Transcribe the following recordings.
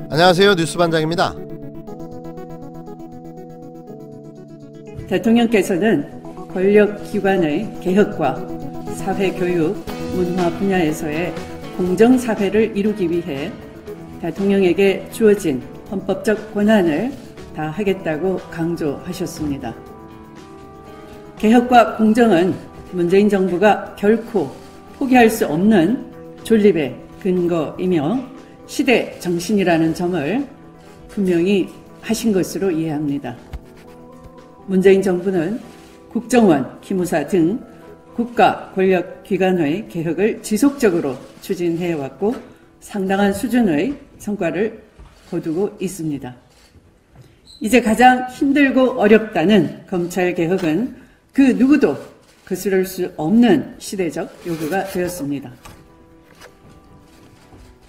안녕하세요. 뉴스반장입니다. 대통령께서는 권력기관의 개혁과 사회교육, 문화 분야에서의 공정사회를 이루기 위해 대통령에게 주어진 헌법적 권한을 다하겠다고 강조하셨습니다. 개혁과 공정은 문재인 정부가 결코 포기할 수 없는 존립의 근거이며 시대 정신이라는 점을 분명히 하신 것으로 이해합니다. 문재인 정부는 국정원, 기무사 등 국가 권력기관의 개혁을 지속적으로 추진해왔고 상당한 수준의 성과를 거두고 있습니다. 이제 가장 힘들고 어렵다는 검찰개혁은 그 누구도 거스를 수 없는 시대적 요구가 되었습니다.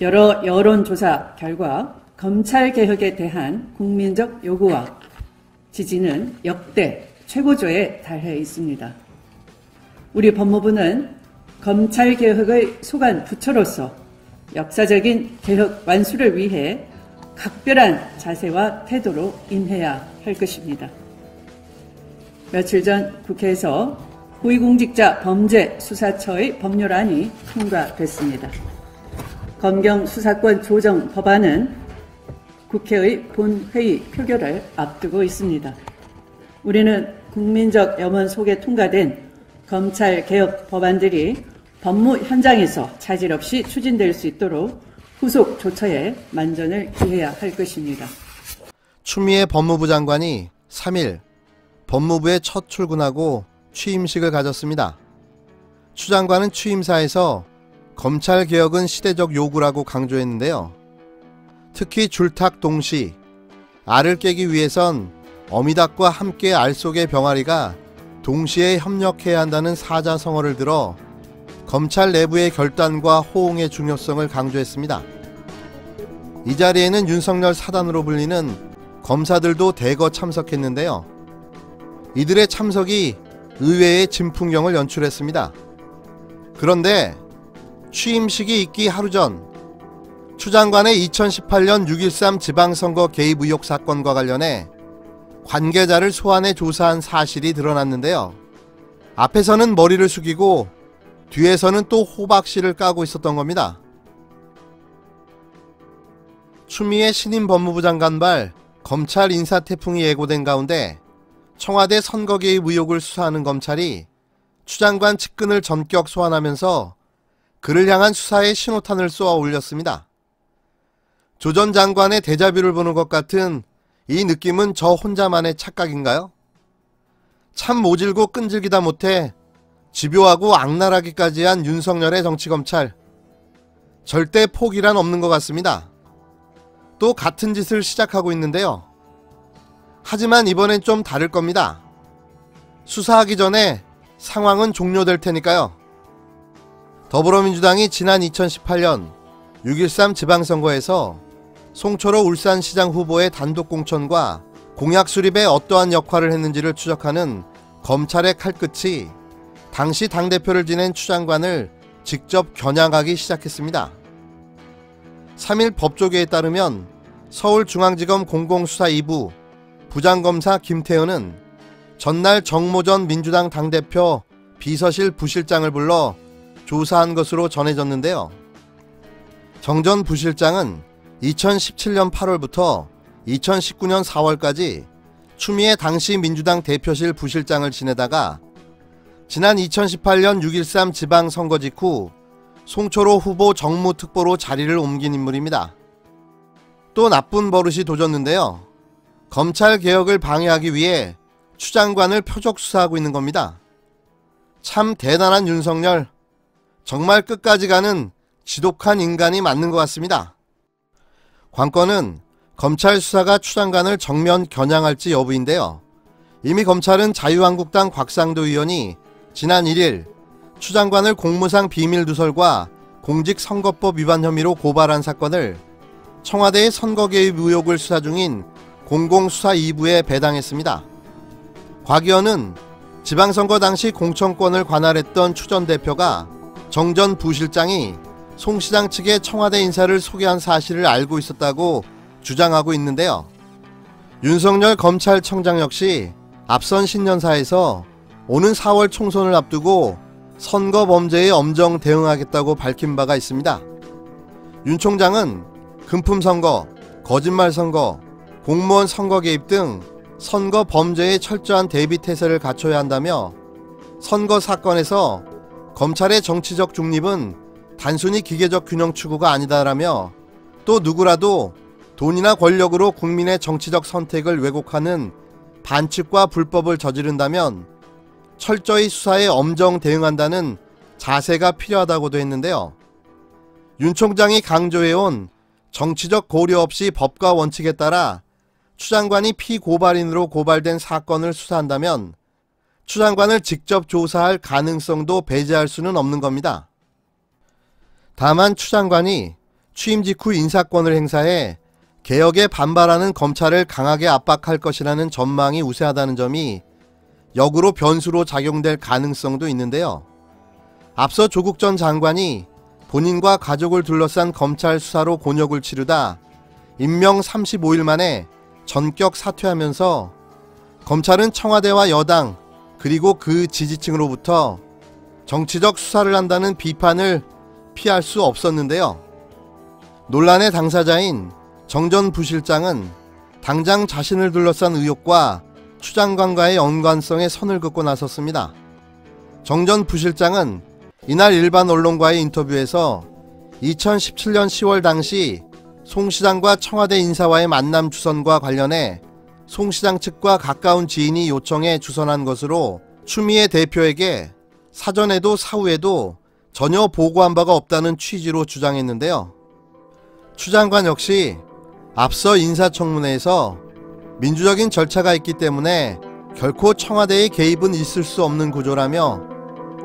여러 여론조사 결과 검찰개혁에 대한 국민적 요구와 지지는 역대 최고조에 달해 있습니다. 우리 법무부는 검찰개혁의 소관 부처로서 역사적인 개혁 완수를 위해 각별한 자세와 태도로 임해야 할 것입니다. 며칠 전 국회에서 고위공직자 범죄수사처의 법률안이 통과됐습니다. 검경 수사권 조정 법안은 국회의 본회의 표결을 앞두고 있습니다. 우리는 국민적 염원 속에 통과된 검찰개혁 법안들이 법무 현장에서 차질 없이 추진될 수 있도록 후속 조처에 만전을 기해야 할 것입니다. 추미애 법무부 장관이 3일 법무부에 첫 출근하고 취임식을 가졌습니다. 추 장관은 취임사에서 검찰개혁은 시대적 요구라고 강조했는데요. 특히 줄탁 동시, 알을 깨기 위해선 어미닭과 함께 알 속의 병아리가 동시에 협력해야 한다는 사자성어를 들어 검찰 내부의 결단과 호응의 중요성을 강조했습니다. 이 자리에는 윤석열 사단으로 불리는 검사들도 대거 참석했는데요. 이들의 참석이 의외의 진풍경을 연출했습니다. 그런데 취임식이 있기 하루 전 추 장관의 2018년 6.13 지방선거 개입 의혹 사건과 관련해 관계자를 소환해 조사한 사실이 드러났는데요. 앞에서는 머리를 숙이고 뒤에서는 또 호박씨를 까고 있었던 겁니다. 추미애 신임 법무부 장관발 검찰 인사 태풍이 예고된 가운데 청와대 선거 개입 의혹을 수사하는 검찰이 추 장관 측근을 전격 소환하면서 그를 향한 수사에 신호탄을 쏘아 올렸습니다. 조 전 장관의 데자뷰를 보는 것 같은 이 느낌은 저 혼자만의 착각인가요? 참 모질고 끈질기다 못해 집요하고 악랄하기까지 한 윤석열의 정치검찰. 절대 포기란 없는 것 같습니다. 또 같은 짓을 시작하고 있는데요. 하지만 이번엔 좀 다를 겁니다. 수사하기 전에 상황은 종료될 테니까요. 더불어민주당이 지난 2018년 6.13 지방선거에서 송철호 울산시장 후보의 단독 공천과 공약 수립에 어떠한 역할을 했는지를 추적하는 검찰의 칼끝이 당시 당대표를 지낸 추 장관을 직접 겨냥하기 시작했습니다. 3일 법조계에 따르면 서울중앙지검 공공수사 2부 부장검사 김태현은 전날 정모 전 민주당 당대표 비서실 부실장을 불러 조사한 것으로 전해졌는데요. 정 전 부실장은 2017년 8월부터 2019년 4월까지 추미애 당시 민주당 대표실 부실장을 지내다가 지난 2018년 6.13 지방선거 직후 송철호 후보 정무특보로 자리를 옮긴 인물입니다. 또 나쁜 버릇이 도졌는데요. 검찰개혁을 방해하기 위해 추 장관을 표적 수사하고 있는 겁니다. 참 대단한 윤석열. 정말 끝까지 가는 지독한 인간이 맞는 것 같습니다. 관건은 검찰 수사가 추 장관을 정면 겨냥할지 여부인데요. 이미 검찰은 자유한국당 곽상도 의원이 지난 1일 추 장관을 공무상 비밀누설과 공직선거법 위반 혐의로 고발한 사건을 청와대의 선거 개입 의혹을 수사 중인 공공수사 2부에 배당했습니다. 곽 의원은 지방선거 당시 공천권을 관할했던 추 전 대표가 정 전 부실장이 송 시장 측의 청와대 인사를 소개한 사실을 알고 있었다고 주장하고 있는데요. 윤석열 검찰청장 역시 앞선 신년사에서 오는 4월 총선을 앞두고 선거 범죄에 엄정 대응하겠다고 밝힌 바가 있습니다. 윤 총장은 금품 선거, 거짓말 선거, 공무원 선거 개입 등 선거 범죄에 철저한 대비 태세를 갖춰야 한다며 선거 사건에서 검찰의 정치적 중립은 단순히 기계적 균형 추구가 아니다라며 또 누구라도 돈이나 권력으로 국민의 정치적 선택을 왜곡하는 반칙과 불법을 저지른다면 철저히 수사에 엄정 대응한다는 자세가 필요하다고도 했는데요. 윤 총장이 강조해온 정치적 고려 없이 법과 원칙에 따라 추 장관이 피고발인으로 고발된 사건을 수사한다면 추 장관을 직접 조사할 가능성도 배제할 수는 없는 겁니다. 다만 추 장관이 취임 직후 인사권을 행사해 개혁에 반발하는 검찰을 강하게 압박할 것이라는 전망이 우세하다는 점이 역으로 변수로 작용될 가능성도 있는데요. 앞서 조국 전 장관이 본인과 가족을 둘러싼 검찰 수사로 곤욕을 치르다 임명 35일 만에 전격 사퇴하면서 검찰은 청와대와 여당 그리고 그 지지층으로부터 정치적 수사를 한다는 비판을 피할 수 없었는데요. 논란의 당사자인 정 전 부실장은 당장 자신을 둘러싼 의혹과 추 장관과의 연관성에 선을 긋고 나섰습니다. 정 전 부실장은 이날 일반 언론과의 인터뷰에서 2017년 10월 당시 송 시장과 청와대 인사와의 만남 주선과 관련해 송 시장 측과 가까운 지인이 요청해 주선한 것으로 추미애 대표에게 사전에도 사후에도 전혀 보고한 바가 없다는 취지로 주장했는데요. 추 장관 역시 앞서 인사청문회에서 민주적인 절차가 있기 때문에 결코 청와대의 개입은 있을 수 없는 구조라며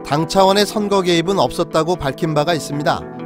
당 차원의 선거 개입은 없었다고 밝힌 바가 있습니다.